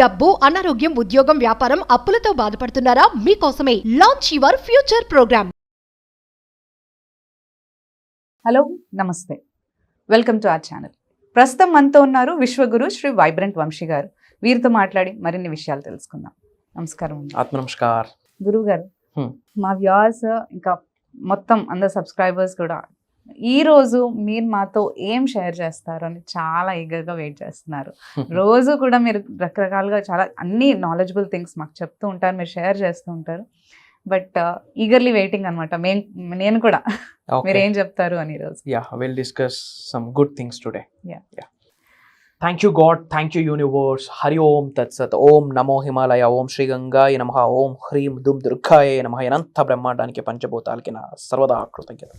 డబ్బు, అనారోగ్యం, ఉద్యోగం, వ్యాపారం, అప్పులతో బాధపడుతున్నారా? మీకోసమే launch your future programme. Hello, namaste, welcome to our channel. ప్రస్తుతం మనతో ఉన్నారు విశ్వగురు శ్రీ వైబ్రెంట్ వంశీ గారు. వీరితో మాట్లాడి మరిన్ని విషయాలు తెలుసుకుందాం. నమస్కారం. ఆత్మ నమస్కార్. గురువు గారు, మా వ్యూవర్స్ ఇంకా మొత్తం అందరు సబ్స్క్రైబర్స్ కూడా ఈ రోజు మీరు మాతో ఏం షేర్ చేస్తారు అని చాలా ఈగర్గా వెయిట్ చేస్తున్నారు. రోజు కూడా మీరు రకరకాలుగా చాలా అన్ని నాలెడ్జబుల్ థింగ్స్ మాకు చెప్తూ ఉంటారు, మీరు షేర్ చేస్తూ ఉంటారు. బట్ ఈగర్లీ వెయిటింగ్ అనమాట నేను కూడా మీరు ఏం చెప్తారు అని ఈరోజు. We'll discuss some good things today. Thank you God, thank you universe. Hari Om Tat Sat. Om Namo Himalaya. Om Shri Gangaya Namaha. Om Hrim Dum Durgaya Namaha. అనంత బ్రహ్మాండానికి పంచభూతాలకి నా సర్వదా కృతజ్ఞత.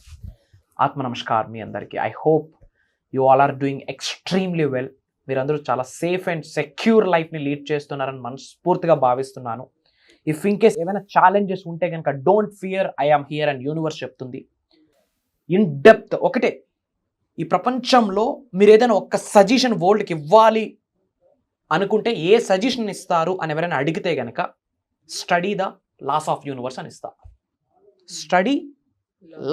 ఆత్మ నమస్కార్ మీ అందరికీ. I hope you all are doing extremely well. మీరందరూ చాలా safe and secure లైఫ్ని లీడ్ చేస్తున్నారని మనస్ఫూర్తిగా భావిస్తున్నాను. ఇఫ్ ఇన్ కేస్ ఏమైనా ఛాలెంజెస్ ఉంటే కనుక don't fear, I am here and universe చెప్తుంది. ఇన్ డెప్త్ ఒకటే, ఈ ప్రపంచంలో మీరు ఏదైనా ఒక్క సజెషన్ వరల్డ్కి ఇవ్వాలి అనుకుంటే ఏ సజెషన్ ఇస్తారు అని ఎవరైనా అడిగితే కనుక study the laws of universe అని ఇస్తారు. స్టడీ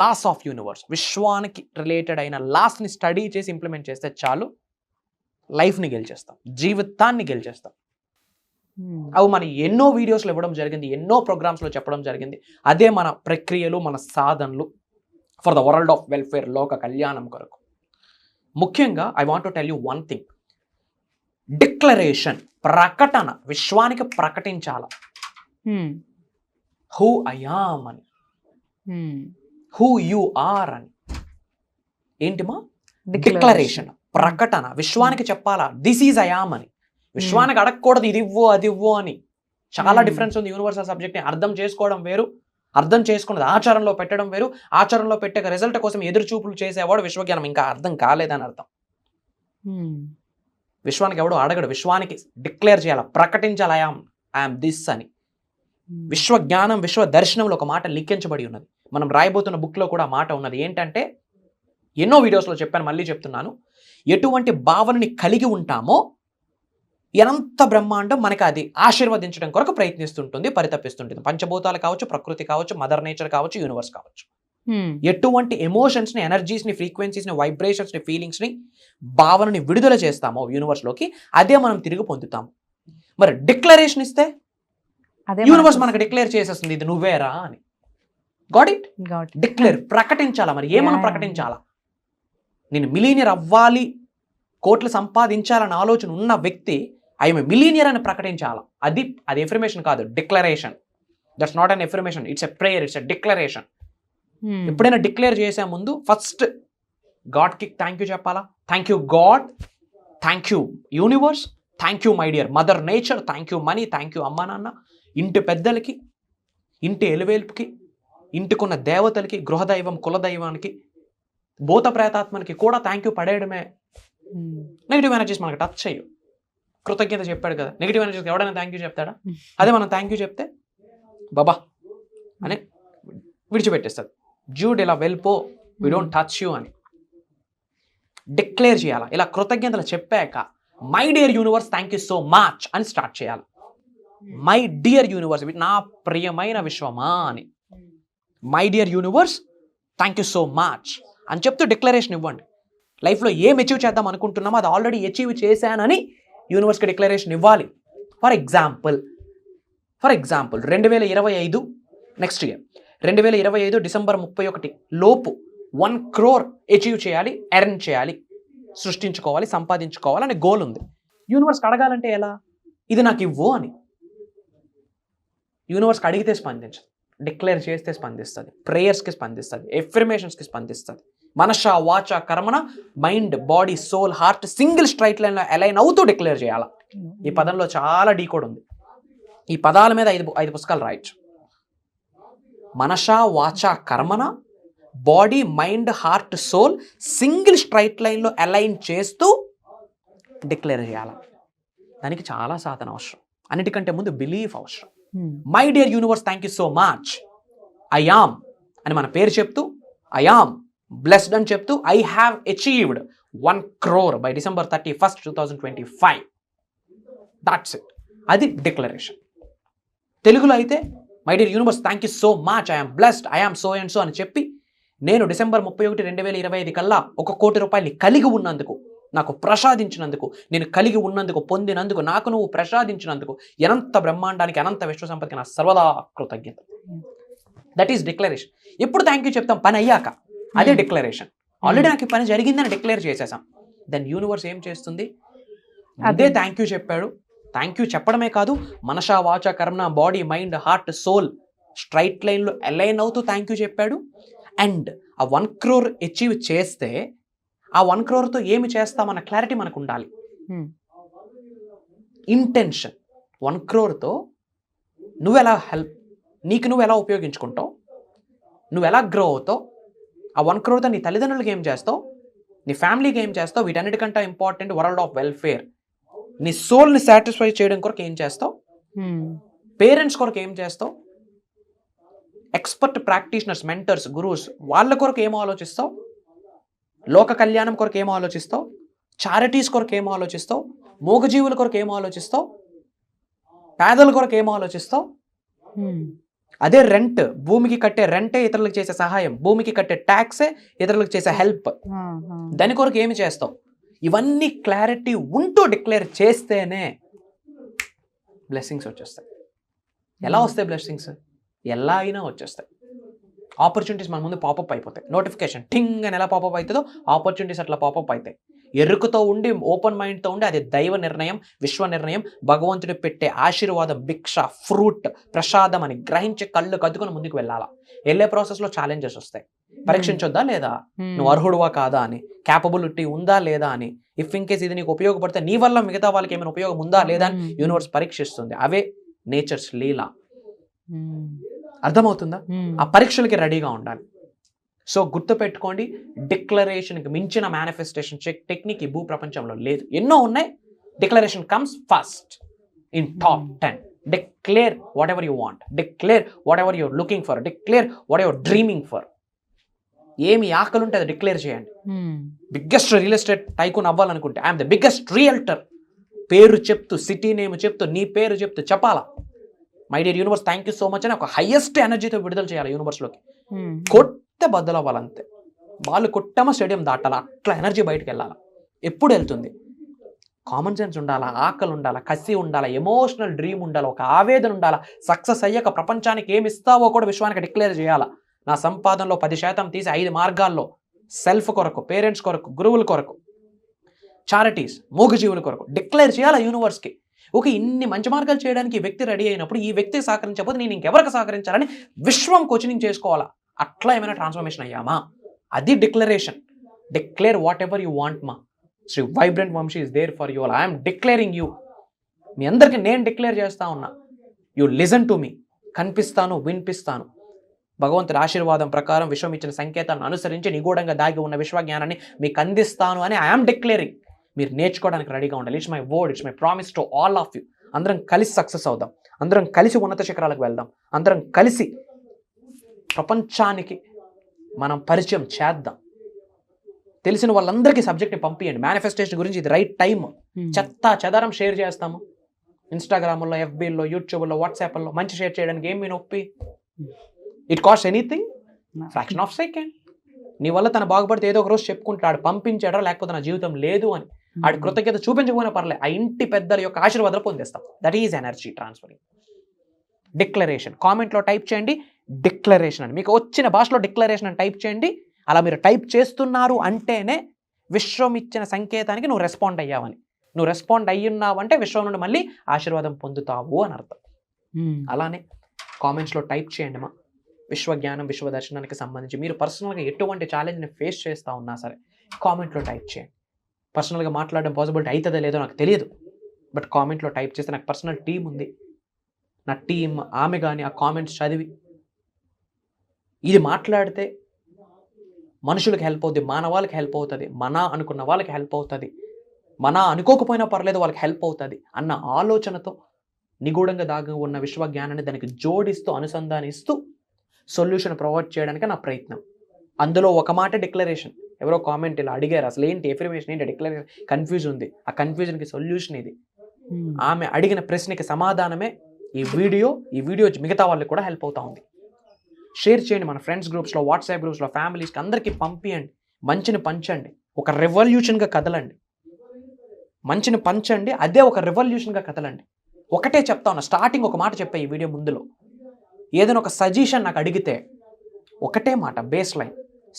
లాస్ ఆఫ్ యూనివర్స్, విశ్వానికి రిలేటెడ్ అయిన లాస్ని స్టడీ చేసి ఇంప్లిమెంట్ చేస్తే చాలు, లైఫ్ని గెలిచేస్తాం, జీవితాన్ని గెలిచేస్తాం. అవి మన ఎన్నో వీడియోస్లో ఇవ్వడం జరిగింది, ఎన్నో ప్రోగ్రామ్స్లో చెప్పడం జరిగింది. అదే మన ప్రక్రియలు, మన సాధనలు for the world of welfare, లోక కళ్యాణం కొరకు. ముఖ్యంగా I want to tell you one thing. Declaration, ప్రకటన, విశ్వానికి ప్రకటించాల. హూ ఐ యామ్ అని, హూ యు ఆర్ అని. ఏంటిమా? డిక్లరేషన్, ప్రకటన, విశ్వానికి చెప్పాలా దిస్ ఈజ్ ఐ యామ్ అని. విశ్వానికి అడగకూడదు ఇది ఇవ్వు అది ఇవ్వు అని. చాలా డిఫరెన్స్ ఉంది. యూనివర్సల్ సబ్జెక్ట్ని అర్థం చేసుకోవడం వేరు, అర్థం చేసుకున్నది ఆచరణలో పెట్టడం వేరు. ఆచరణలో పెట్టే రిజల్ట్ కోసం ఎదురు చూపులు చేసేవాడు విశ్వజ్ఞానం ఇంకా అర్థం కాలేదని అర్థం. విశ్వానికి ఎవడు అడగడు, విశ్వానికి డిక్లేర్ చేయాలి, ప్రకటించాలి ఐఆమ్ దిస్ అని. విశ్వజ్ఞానం, విశ్వ దర్శనంలో ఒక మాట లిఖించబడి ఉన్నది. మనం రాయబోతున్న బుక్లో కూడా మాట ఉన్నది. ఏంటంటే ఎన్నో వీడియోస్లో చెప్పాను, మళ్ళీ చెప్తున్నాను. ఎటువంటి భావనని కలిగి ఉంటామో ఎంత బ్రహ్మాండం మనకి అది ఆశీర్వదించడం కొరకు ప్రయత్నిస్తుంటుంది, పరితపిస్తుంటుంది. పంచభూతాలు కావచ్చు, ప్రకృతి కావచ్చు, మదర్ నేచర్ కావచ్చు, యూనివర్స్ కావచ్చు. ఎటువంటి ఎమోషన్స్ని, ఎనర్జీస్ని, ఫ్రీక్వెన్సీస్ని, వైబ్రేషన్స్ని, ఫీలింగ్స్ని, భావనని విడుదల చేస్తామో యూనివర్స్లోకి, అదే మనం తిరిగి పొందుతాము. మరి డిక్లరేషన్ ఇస్తే యూనివర్స్ మనకు డిక్లేర్ చేసేస్తుంది ఇది నువ్వేరా అని. Got it? డిక్లేర్, ప్రకటించాలా. మరి ఏమన్నా ప్రకటించాలా? నేను మిలీనియర్ అవ్వాలి, కోట్లు సంపాదించాలన్న ఆలోచన ఉన్న వ్యక్తి ఐఎమ్ మిలీనియర్ అని ప్రకటించాలా. అది ఎఫర్మేషన్ కాదు, declaration. That's not an affirmation, it's a prayer, it's a declaration. ఎప్పుడైనా డిక్లేర్ చేసే ముందు ఫస్ట్ గాడ్కి థ్యాంక్ యూ చెప్పాలా. Thank you God, thank you universe, thank you my dear mother nature, thank you money, thank you అమ్మా నాన్న, ఇంటి పెద్దలకి, ఇంటి ఎలువేల్పుకి, ఇంటికున్న దేవతలకి, గృహదైవం, కులదైవానికి, భూత ప్రేతాత్మనికి కూడా థ్యాంక్ యూ పడేయడమే. నెగిటివ్ ఎనర్జీస్ మనకు టచ్ చేయు. కృతజ్ఞత చెప్పాడు కదా, నెగిటివ్ ఎనర్జీస్కి ఎవడైనా థ్యాంక్ యూ చెప్తాడా? అదే మనం థ్యాంక్ యూ చెప్తే బాబా అని విడిచిపెట్టేస్తుంది. జూడ్ ఇలా వెళ్ళిపో, వి డోంట్ టచ్ యూ అని డిక్లేర్ చేయాలి. ఇలా కృతజ్ఞతలు చెప్పాక my dear universe thank you so much అని స్టార్ట్ చేయాలి. మై డియర్ యూనివర్స్, నా ప్రియమైన విశ్వమా అని. My dear universe thank you so much అని చెప్తూ డిక్లరేషన్ ఇవ్వండి. లైఫ్లో ఏం అచీవ్ చేద్దాం అనుకుంటున్నామో అది ఆల్రెడీ అచీవ్ చేశానని యూనివర్స్కి డిక్లరేషన్ ఇవ్వాలి. For example 2025 next year 2025 December 31 లోపు 1 crore అచీవ్ చేయాలి, ఎర్న్ చేయాలి, సృష్టించుకోవాలి, సంపాదించుకోవాలి అనే గోల్ ఉంది. యూనివర్స్కి అడగాలంటే ఎలా? ఇది నాకు ఇవ్వు అని. యూనివర్స్కి అడిగితే స్పందించదు, డిక్లేర్ చేస్తే స్పందిస్తుంది, ప్రేయర్స్కి స్పందిస్తుంది, ఎఫర్మేషన్స్కి స్పందిస్తుంది. మనష వాచ కర్మణ, mind, body, soul, heart single straight లైన్లో అలైన్ అవుతూ డిక్లేర్ చేయాలి. ఈ పదంలో చాలా డీకోడ్ ఉంది. ఈ పదాల మీద 5 పుస్తకాలు రాయొచ్చు. మనష వాచ కర్మణ, body, mind, heart, soul single straight లైన్లో అలైన్ చేస్తూ డిక్లేర్ చేయాలి. దానికి చాలా సాధన అవసరం. అన్నిటికంటే ముందు బిలీఫ్ అవసరం. My dear universe thank you so much, I am అని మన పేరు చెప్తూ, ఐ యామ్ బ్లెస్డ్ అని చెప్తూ, I have achieved 1 crore by December 31st, 2025. That's it. అది డిక్లరేషన్. తెలుగులో అయితే my dear universe thank you so much, I'm blessed, I'm so and so అని చెప్పి నేను డిసెంబర్ 31, 2025 కల్లా 1 కోటి రూపాయలు కలిగి ఉన్నందుకు, నాకు ప్రసాదించినందుకు, నేను కలిగి ఉన్నందుకు, పొందినందుకు, నాకు నువ్వు ప్రసాదించినందుకు అనంత బ్రహ్మాండానికి, అనంత విశ్వ సంపత్తికి నా సర్వదా కృతజ్ఞత. That is declaration. ఎప్పుడు థ్యాంక్ యూ చెప్తాం? పని అయ్యాక. అదే డిక్లరేషన్. ఆల్రెడీ నాకు ఈ పని జరిగిందని డిక్లేర్ చేసేసాం. దెన్ యూనివర్స్ ఏం చేస్తుంది? అదే థ్యాంక్ యూ చెప్పాడు. థ్యాంక్ యూ చెప్పడమే కాదు, మనస వాచ కర్మ, body, mind, heart, soul straight లైన్లో అలైన్ అవుతూ థ్యాంక్ యూ చెప్పాడు. అండ్ ఆ 1 crore అచీవ్ చేస్తే ఆ 1 crore ఏమి చేస్తామన్న క్లారిటీ మనకు ఉండాలి. ఇంటెన్షన్ 1 crore నువ్వు ఎలా నీకు నువ్వు ఎలా ఉపయోగించుకుంటావు, నువ్వు ఎలా గ్రో అవుతావు, ఆ 1 crore నీ తల్లిదండ్రులకి ఏం చేస్తావు, నీ ఫ్యామిలీకి ఏం చేస్తావు, వీటన్నిటికంటే ఇంపార్టెంట్ వరల్డ్ ఆఫ్ వెల్ఫేర్, నీ సోల్ని సాటిస్ఫై చేయడం కొరకు ఏం చేస్తావు, పేరెంట్స్ కొరకు ఏం చేస్తావు, ఎక్స్పర్ట్ ప్రాక్టీషనర్స్, మెంటర్స్, గురూస్ వాళ్ళ కొరకు ఏమో ఆలోచిస్తావు, లోక కళ్యాణం కొరకు ఏమో ఆలోచిస్తావు, చారిటీస్ కొరకు ఏమో ఆలోచిస్తావు, మూగజీవుల కొరకు ఏమో ఆలోచిస్తావు, పేదల కొరకు ఏమో ఆలోచిస్తావు. అదే రెంట్, భూమికి కట్టే రెంటే ఇతరులకు చేసే సహాయం, భూమికి కట్టే ట్యాక్సే ఇతరులకు చేసే హెల్ప్, దాని కొరకు ఏమి చేస్తావు. ఇవన్నీ క్లారిటీ ఉంటూ డిక్లేర్ చేస్తేనే బ్లెస్సింగ్స్ వచ్చేస్తాయి. ఎలా వస్తాయి బ్లెస్సింగ్స్? ఎలా అయినా వచ్చేస్తాయి. ఆపర్చునిటీస్ మన ముందు పాపప్ అయిపోతాయి. నోటిఫికేషన్ టింగ్ అని ఎలా పాపప్ అవుతుందో ఆపర్చునిటీస్ అట్లా పాపప్ అవుతాయి. ఎరుకుతో ఉండి, ఓపెన్ మైండ్తో ఉండి, అది దైవ నిర్ణయం, విశ్వ నిర్ణయం, భగవంతుడు పెట్టే ఆశీర్వాదం, భిక్ష, ఫ్రూట్, ప్రసాదం అని గ్రహించి కళ్ళు కద్దుకొని ముందుకు వెళ్ళాలా. వెళ్ళే ప్రాసెస్లో ఛాలెంజెస్ వస్తాయి. పరీక్షించొద్దా లేదా, నువ్వు అర్హుడువా కాదా అని, క్యాపబిలిటీ ఉందా లేదా అని, ఇఫ్ ఇన్ కేస్ ఇది నీకు ఉపయోగపడితే నీ వల్ల మిగతా వాళ్ళకి ఏమైనా ఉపయోగం ఉందా లేదా అని యూనివర్స్ పరీక్షిస్తుంది. అవే నేచర్స్ లీలా. అర్థమవుతుందా? ఆ పరీక్షలకి రెడీగా ఉండాలి. సో గుర్తుపెట్టుకోండి, డిక్లరేషన్కి మించిన మేనిఫెస్టేషన్ టెక్నిక్ ఈ భూ ప్రపంచంలో లేదు. ఎన్నో ఉన్నాయి. Declaration comes first in top 10. Declare whatever you want, declare whatever you're looking for, declare whatever dreaming for. ఏమి ఆకలి ఉంటే అది డిక్లేర్ చేయండి. బిగ్గెస్ట్ రియల్ ఎస్టేట్ టైకూన్ అవ్వాలనుకుంటే ఐఎమ్ ద బిగ్గెస్ట్ రియల్టర్ పేరు చెప్తూ, సిటీ నేమ్ చెప్తూ, నీ పేరు చెప్తూ చెప్పాలా. My dear universe thank you so much అని ఒక హైయెస్ట్ ఎనర్జీతో విడుదల చేయాలి యూనివర్స్లోకి. కొట్టే బద్దలు అవ్వాలంతే. వాళ్ళు కొట్టమో స్టేడియం దాటాలా, అట్లా ఎనర్జీ బయటకు వెళ్ళాలా. ఎప్పుడు వెళ్తుంది? కామన్ సెన్స్ ఉండాలా, ఆకలి ఉండాలా, కసి ఉండాలా, ఎమోషనల్ డ్రీమ్ ఉండాలా, ఒక ఆవేదన ఉండాలా. సక్సెస్ అయ్యాక ప్రపంచానికి ఏమి ఇస్తావో కూడా విశ్వానికి డిక్లేర్ చేయాలా. నా సంపాదనలో 10% తీసి 5 మార్గాల్లో సెల్ఫ్ కొరకు, పేరెంట్స్ కొరకు, గురువుల కొరకు, చారిటీస్, మూగజీవుల కొరకు డిక్లేర్ చేయాలా యూనివర్స్కి. ఓకే, ఇన్ని మంచి మార్గాలు చేయడానికి ఈ వ్యక్తి రెడీ అయినప్పుడు ఈ వ్యక్తికి సహకరించకపోతే నేను ఇంకెవరికి సహకరించాలని విశ్వం కోచింగ్ చేసుకోవాలా. అట్లా ఏమైనా ట్రాన్స్ఫర్మేషన్ అయ్యామా? అది declaration. Declare whatever you want మా. Shri Vibrant Vamshi is there for you all. I'm declaring you. మీ అందరికీ నేను డిక్లేర్ చేస్తా ఉన్నా. You listen to me. కనిపిస్తాను, వినిపిస్తాను. భగవంతుడి ఆశీర్వాదం ప్రకారం విశ్వం ఇచ్చిన సంకేతాలను అనుసరించి నిగూఢంగా దాగి ఉన్న విశ్వజ్ఞానాన్ని మీకు అందిస్తాను అని ఐఎమ్ డిక్లేరింగ్. మీరు నేర్చుకోవడానికి రెడీగా ఉండాలి. It's my word, it's my promise to all of you. అందరం కలిసి సక్సెస్ అవుదాం, అందరం కలిసి ఉన్నత శిఖరాలకు వెళ్దాం, అందరం కలిసి ప్రపంచానికి మనం పరిచయం చేద్దాం. తెలిసిన వాళ్ళందరికీ సబ్జెక్ట్ని పంపించండి. మేనిఫెస్టేషన్ గురించి ఇది రైట్ టైం. చెత్త చెదారం షేర్ చేస్తాము. ఇన్స్టాగ్రామ్లో, ఎఫ్బీలో, యూట్యూబ్లో, వాట్సాప్లో మంచి షేర్ చేయడానికి ఏం మీ నొప్పి? It cost anything, fraction of second. నీ వల్ల తను బాగుపడితే ఏదో ఒక రోజు చెప్పుకుంటాడు, పంపించాడా లేకపోతే నా జీవితం లేదు అని. ఆడి కృతజ్ఞత చూపించకపోయినా పర్లేదు, ఆ ఇంటి పెద్దల యొక్క ఆశీర్వాదాలు పొందేస్తాం. That is energy transferring. Declaration కామెంట్లో టైప్ చేయండి, డిక్లరేషన్ అని. మీకు వచ్చిన భాషలో డిక్లరేషన్ అని టైప్ చేయండి. అలా మీరు టైప్ చేస్తున్నారు అంటేనే విశ్వం ఇచ్చిన సంకేతానికి నువ్వు రెస్పాండ్ అయ్యావని. నువ్వు రెస్పాండ్ అయ్యున్నావంటే విశ్వం నుండి మళ్ళీ ఆశీర్వాదం పొందుతావు అని అర్థం. అలానే కామెంట్స్లో టైప్ చేయండి మా. విశ్వజ్ఞానం, విశ్వ దర్శనానికి సంబంధించి మీరు పర్సనల్గా ఎటువంటి ఛాలెంజ్ని ఫేస్ చేస్తూ ఉన్నా సరే కామెంట్లో టైప్ చేయండి. పర్సనల్గా మాట్లాడడం పాసిబిలిటీ అవుతుందో లేదో నాకు తెలియదు, బట్ కామెంట్లో టైప్ చేస్తే నాకు పర్సనల్ టీం ఉంది. నా టీం ఆమె కానీ ఆ కామెంట్స్ చదివి ఇది మాట్లాడితే మనుషులకు హెల్ప్ అవుతుంది, మానవాళ్ళకి హెల్ప్ అవుతుంది, మన అనుకున్న వాళ్ళకి హెల్ప్ అవుతుంది, మన అనుకోకపోయినా పర్లేదు వాళ్ళకి హెల్ప్ అవుతుంది అన్న ఆలోచనతో నిగూఢంగా దాగి ఉన్న విశ్వజ్ఞానాన్ని దానికి జోడిస్తూ, అనుసంధానిస్తూ సొల్యూషన్ ప్రొవైడ్ చేయడానికి నా ప్రయత్నం. అందులో ఒక మాట డిక్లరేషన్. ఎవరో కామెంట్ ఇలా అడిగారు, అసలు ఏంటి ఎఫర్మేషన్ ఏంటి, డిక్లరేషన్ కన్ఫ్యూజ్ ఉంది. ఆ కన్ఫ్యూజన్కి సొల్యూషన్ ఇది. ఆమె అడిగిన ప్రశ్నకి సమాధానమే ఈ వీడియో మిగతా వాళ్ళకి కూడా హెల్ప్ అవుతా ఉంది. షేర్ చేయండి మన ఫ్రెండ్స్ గ్రూప్స్లో, వాట్సాప్ గ్రూప్స్లో, ఫ్యామిలీస్కి అందరికీ పంపియండి. మంచిని పంచండి, ఒక రెవల్యూషన్గా కదలండి. మంచిని పంచండి, అదే ఒక రెవల్యూషన్గా కదలండి. ఒకటే చెప్తా ఉన్నా, స్టార్టింగ్ ఒక మాట చెప్పా ఈ వీడియో ముందులో. ఏదైనా ఒక సజెషన్ నాకు అడిగితే ఒకటే మాట, base line,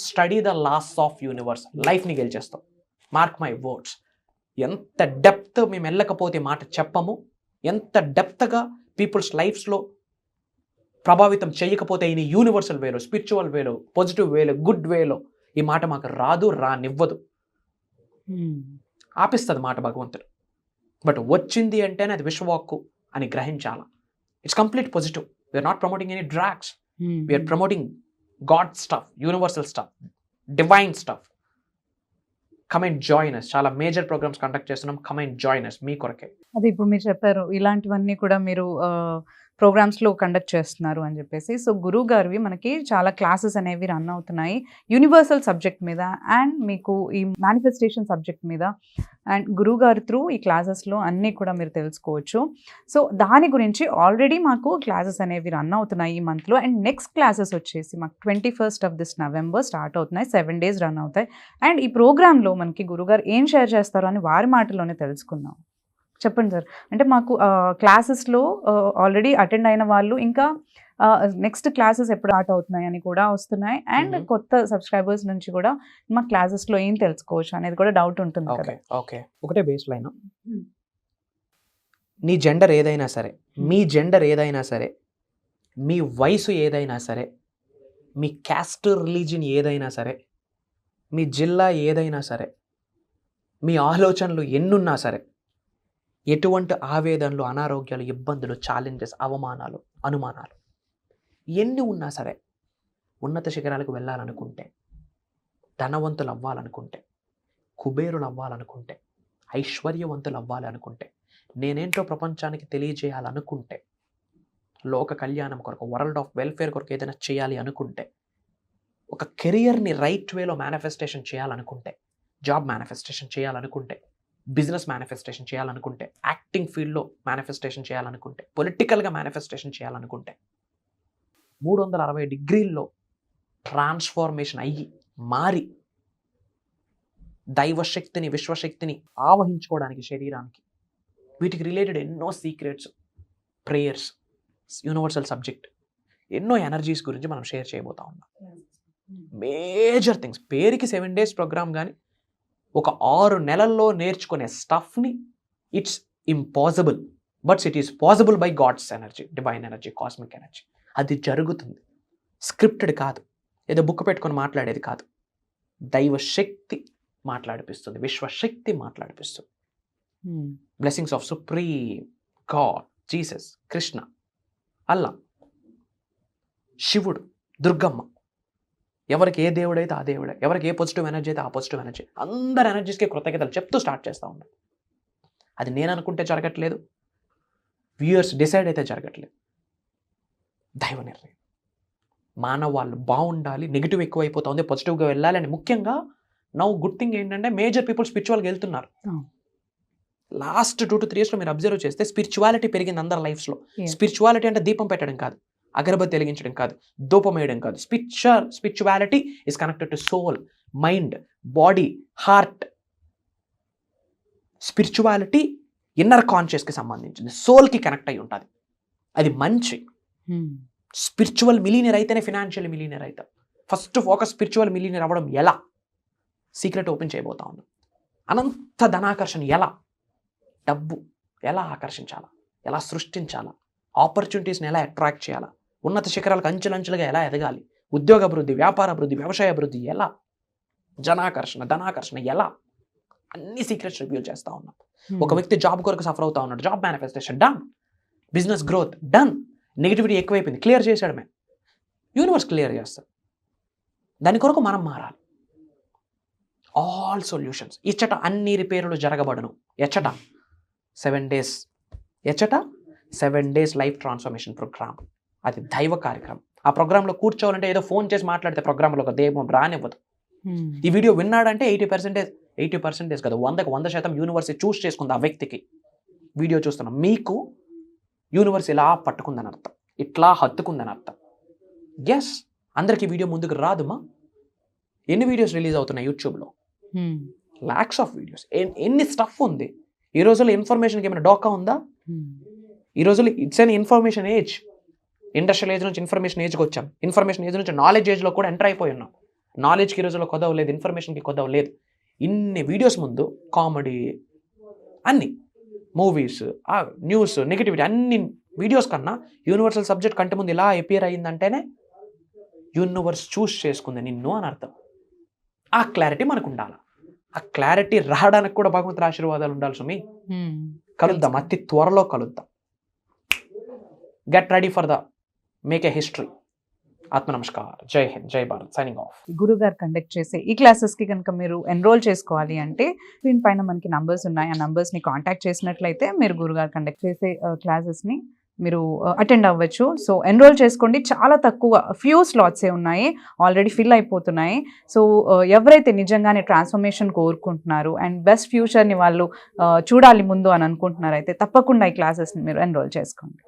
study the laws of universe, లైఫ్ని గెలిచేస్తాం. Mark my words. ఎంత డెప్త్ మేము వెళ్ళకపోతే మాట చెప్పము, ఎంత డెప్త్గా పీపుల్స్ లైఫ్స్లో ప్రభావితం చేయకపోతే ఈ యూనివర్సల్ వేలో, స్పిరిచువల్ వేలో, పాజిటివ్ వేలో, గుడ్ వేలో ఈ మాట మాకు రానివ్వదు. ఆపిస్తుంది మాట భగవంతుడు. బట్ వచ్చింది అంటేనే అది విశ్వవాక్కు అని గ్రహించాలా. It's complete positive. We're not promoting any drugs, we're promoting god stuff, universal stuff, divine stuff. Come and join us. చాలా మేజర్ ప్రోగ్రామ్స్ కండక్ట్ చేస్తున్నాం. కమ్ అండ్ జాయిన్ us మీ కొరకే. అది ఇప్పుడు మీరు చెప్పారు ఇలాంటివన్నీ కూడా మీరు ప్రోగ్రామ్స్లో కండక్ట్ చేస్తున్నారు అని చెప్పేసి. సో గురువు గారివి మనకి చాలా క్లాసెస్ అనేవి రన్ అవుతున్నాయి యూనివర్సల్ సబ్జెక్ట్ మీద అండ్ మీకు ఈ మేనిఫెస్టేషన్ సబ్జెక్ట్ మీద. అండ్ గురువు గారి త్రూ ఈ క్లాసెస్లో అన్నీ కూడా మీరు తెలుసుకోవచ్చు. సో దాని గురించి ఆల్రెడీ మాకు క్లాసెస్ అనేవి రన్ అవుతున్నాయి ఈ మంత్లో. అండ్ నెక్స్ట్ క్లాసెస్ వచ్చేసి మాకు 21st of this November start అవుతున్నాయి. 7 days రన్ అవుతాయి. అండ్ ఈ ప్రోగ్రాంలో మనకి గురుగారు ఏం షేర్ చేస్తారో అని వారి మాటల్లోనే తెలుసుకుందాం. చెప్పండి సార్. అంటే మాకు క్లాసెస్లో ఆల్రెడీ అటెండ్ అయిన వాళ్ళు ఇంకా నెక్స్ట్ క్లాసెస్ ఎప్పుడు స్టార్ట్ అవుతున్నాయి అని కూడా వస్తున్నాయి. అండ్ కొత్త సబ్స్క్రైబర్స్ నుంచి కూడా మా క్లాసెస్లో ఏం తెలుసుకోవచ్చు అనేది కూడా డౌట్ ఉంటుంది కదా. ఓకే, ఒకటే బేస్ లైన్. నీ జెండర్ ఏదైనా సరే, మీ జెండర్ ఏదైనా సరే, మీ వయసు ఏదైనా సరే, మీ క్యాస్ట్ రిలీజియన్ ఏదైనా సరే, మీ జిల్లా ఏదైనా సరే, మీ ఆలోచనలు ఎన్నున్నా సరే, ఎటువంటి ఆవేదనలు, అనారోగ్యాలు, ఇబ్బందులు, ఛాలెంజెస్, అవమానాలు, అనుమానాలు ఎన్ని ఉన్నా సరే, ఉన్నత శిఖరాలకు వెళ్ళాలనుకుంటే, ధనవంతులు అవ్వాలనుకుంటే, కుబేరులు అవ్వాలనుకుంటే, ఐశ్వర్యవంతులు అవ్వాలనుకుంటే, నేనేంటో ప్రపంచానికి తెలియజేయాలనుకుంటే, లోక కళ్యాణం కొరకు, వరల్డ్ ఆఫ్ వెల్ఫేర్ కొరకు ఏదైనా చేయాలి అనుకుంటే, ఒక కెరియర్ని రైట్ వేలో మేనిఫెస్టేషన్ చేయాలనుకుంటే, జాబ్ మేనిఫెస్టేషన్ చేయాలనుకుంటే, బిజినెస్ మేనిఫెస్టేషన్ చేయాలనుకుంటే, యాక్టింగ్ ఫీల్డ్లో మేనిఫెస్టేషన్ చేయాలనుకుంటే, పొలిటికల్గా మేనిఫెస్టేషన్ చేయాలనుకుంటే, 360 degrees ట్రాన్స్ఫార్మేషన్ అయ్యి మారి దైవశక్తిని, విశ్వశక్తిని ఆవహించుకోవడానికి శరీరానికి, వీటికి రిలేటెడ్ ఎన్నో సీక్రెట్స్, ప్రేయర్స్, యూనివర్సల్ సబ్జెక్ట్, ఎన్నో ఎనర్జీస్ గురించి మనం షేర్ చేయబోతా ఉన్నాం. Major things. పేరుకి 7 days ప్రోగ్రామ్, కానీ ఒక 6 నెలల్లో నేర్చుకునే స్టఫ్ని it's impossible, but it is possible by God's energy, divine energy, cosmic energy. అది జరుగుతుంది. స్క్రిప్టెడ్ కాదు, ఏదో బుక్ పెట్టుకొని మాట్లాడేది కాదు. దైవశక్తి మాట్లాడిపిస్తుంది, విశ్వశక్తి మాట్లాడిపిస్తుంది. Blessings of supreme God, Jesus, Krishna, Allah, శివుడు, దుర్గమ్మ, ఎవరికి ఏ దేవుడైతే ఆ దేవుడే, ఎవరికి ఏ పాజిటివ్ ఎనర్జీ అయితే ఆ పాజిటివ్ ఎనర్జీ, అందరి ఎనర్జీస్కి కృతజ్ఞతలు చెప్తూ స్టార్ట్ చేస్తూ ఉన్నాం. అది నేను అనుకుంటే జరగట్లేదు, వ్యూయర్స్ డిసైడ్ అయితే జరగట్లేదు. దైవ నిర్ణయం. మానవ వాళ్ళు బాగుండాలి, నెగిటివ్ ఎక్కువైపోతుంది, పాజిటివ్గా వెళ్ళాలి అని. ముఖ్యంగా గుడ్ థింగ్ ఏంటంటే మేజర్ పీపుల్ స్పిరిచువల్గా వెళ్తున్నారు. లాస్ట్ 2 to 3 years మీరు అబ్జర్వ్ చేస్తే స్పిరిచువాలిటీ పెరిగింది అందరి లైఫ్స్లో. స్పిరిచువాలిటీ అంటే దీపం పెట్టడం కాదు, అగరబత్తి వెలిగించడం కాదు, ధూపం వేయడం కాదు. Spirituality is connected to soul, mind, body, heart. Spirituality inner కాన్షియస్కి సంబంధించింది, సోల్కి కనెక్ట్ అయి ఉంటుంది. అది మంచి. స్పిరిచువల్ మిలీనియర్ అయితేనే ఫినాన్షియల్ మిలీనియర్ అవుతాం. ఫస్ట్ ఫోకస్ స్పిరిచువల్ మిలీనియర్ అవ్వడం ఎలా, సీక్రెట్ ఓపెన్ చేయబోతా ఉన్నాం. అనంత ధనాకర్షణ ఎలా, డబ్బు ఎలా ఆకర్షించాలా, ఎలా సృష్టించాలా, ఆపర్చునిటీస్ని ఎలా అట్రాక్ట్ చేయాలా, ఉన్నత శిఖరాలకు అంచెలంచెలుగా ఎలా ఎదగాలి, ఉద్యోగ అభివృద్ధి, వ్యాపార అభివృద్ధి, వ్యవసాయ అభివృద్ధి ఎలా, జనాకర్షణ, ధనాకర్షణ ఎలా, అన్ని సీక్రెట్స్ రివీల్ చేస్తూ ఉన్నాం. ఒక వ్యక్తి జాబ్ కొరకు సఫర్ అవుతా ఉన్నాడు, job manifestation done, business growth done, negativity ఎక్కువైపోయింది, క్లియర్ చేసేయడమే. యూనివర్స్ క్లియర్ చేస్తారు. దాని కొరకు మనం మారాలి. All solutions. ఇచ్చట అన్ని రిపేర్లు జరగబడను. ఎచ్చట 7 days, ఎచ్చట 7 days లైఫ్ ట్రాన్స్ఫర్మేషన్ ప్రోగ్రామ్. అది దైవ కార్యక్రమం. ఆ ప్రోగ్రాంలో కూర్చోవాలంటే ఏదో ఫోన్ చేసి మాట్లాడితే ప్రోగ్రాంలో ఒక దైవం రానివ్వదు. ఈ వీడియో విన్నాడంటే 80% కదా, 100% యూనివర్సిటీ చూస్ చేసుకుంది ఆ వ్యక్తికి. వీడియో చూస్తున్నాం, మీకు యూనివర్స్ ఇలా పట్టుకుందని అర్థం, ఇట్లా హత్తుకుందని అర్థం. ఎస్, అందరికీ వీడియో ముందుకు రాదుమా. ఎన్ని వీడియోస్ రిలీజ్ అవుతున్నాయి యూట్యూబ్లో? Lakhs of videos. ఎన్ని స్టఫ్ ఉంది. ఈ రోజుల్లో ఇన్ఫర్మేషన్కి ఏమైనా డోకా ఉందా? ఈ రోజుల్లో it's an information age. Industrial age నుంచి ఇన్ఫర్మేషన్ ఏజ్కి వచ్చాం. ఇన్ఫర్మేషన్ ఏజ్ నుంచి నాలెడ్జ్ ఏజ్లో కూడా ఎంటర్ అయిపోయి ఉన్నాం. నాలెడ్జ్కి ఈ రోజుల్లో కొదవ లేదు, ఇన్ఫర్మేషన్కి కొదవ లేదు. ఇన్ని వీడియోస్ ముందు కామెడీ, అన్ని మూవీస్, న్యూస్, నెగిటివిటీ, అన్ని వీడియోస్ కన్నా యూనివర్సల్ సబ్జెక్ట్ కంటే ముందు ఇలా అపియర్ అయ్యిందంటేనే యూనివర్స్ చూస్ చేసుకుంది నిన్ను అని అర్థం. ఆ క్లారిటీ మనకు ఉండాలి. ఆ క్లారిటీ రావడానికి కూడా భగవంతుడి ఆశీర్వాదాలు ఉండాలి సుమి. కలుద్దాం, అతి త్వరలో కలుద్దాం. Get ready for the make a history. ఆత్మ నమస్కార్. జై హింద్, జై భారత్. Signing off. గురుగారు కండక్ట్ చేసే ఈ క్లాసెస్కి కనుక మీరు ఎన్రోల్ చేసుకోవాలి అంటే స్క్రీన్ పైన మనకి నంబర్స్ ఉన్నాయి. ఆ నంబర్స్ని కాంటాక్ట్ చేసినట్లయితే మీరు గురుగారు కండక్ట్ చేసే క్లాసెస్ని మీరు అటెండ్ అవ్వచ్చు. సో ఎన్రోల్ చేసుకోండి. చాలా తక్కువ ఫ్యూ స్లాట్సే ఉన్నాయి, ఆల్రెడీ ఫిల్ అయిపోతున్నాయి. సో ఎవరైతే నిజంగానే ట్రాన్స్ఫర్మేషన్ కోరుకుంటున్నారు అండ్ బెస్ట్ ఫ్యూచర్ని వాళ్ళు చూడాలి ముందు అని అనుకుంటున్నారైతే తప్పకుండా ఈ క్లాసెస్ని మీరు ఎన్రోల్ చేసుకోండి.